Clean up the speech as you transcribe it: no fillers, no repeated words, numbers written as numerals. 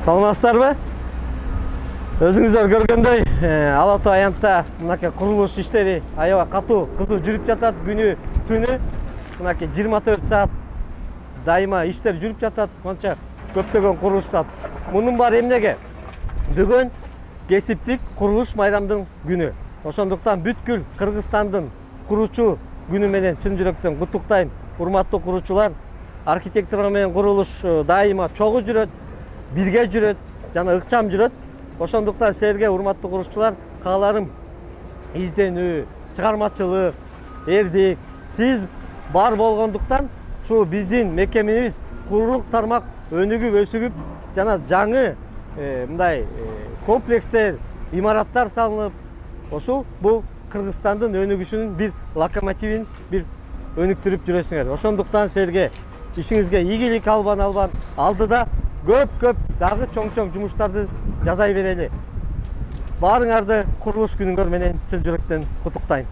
Саламатсыздарбы? Өзүңүздөр көргөндөй, Ала Тоо аянтта мынакей курулуш иштери аябай катуу, кызуу жүрүп жатат. Күнү түнү мынакей 24 саат дайыма иштер жүрүп жатат. Канча көптөгөн курулуштар. Мунун баары эмнеге? Бүгүн кесиптик курулуш майрамдын күнү. Ошондуктан бүткүл Кыргызстандын куручу күнү менен чын жүрөктөн куттуктайм. Урматтуу куруучулар, архитектура менен курулуш дайыма чогуу жүрөт, бирге жүрөт жана ыкчам жүрөт. Ошондуктан силерге, урматтуу куруучулар, кааларым изденүү, чыгармачылык, эрдик, сиз бар болгондуктан ушу биздин мекемебиз курулук тармак өнүгүп, өсүгүп, жана жаңы мындай комплекстер, имараттар салынып, ошол бул Кыргызстандын өнүгүшүнүн бир локомотивин бир өнүктүрүп жүрөсүңөр. Ошондуктан силерге ишиңизге ийгилик албан алдыда көп дагы чоң жумуштарды жасай берели. Баарыңарды курулуш күнүңөр менен чын жүрөктөн куттуктайм.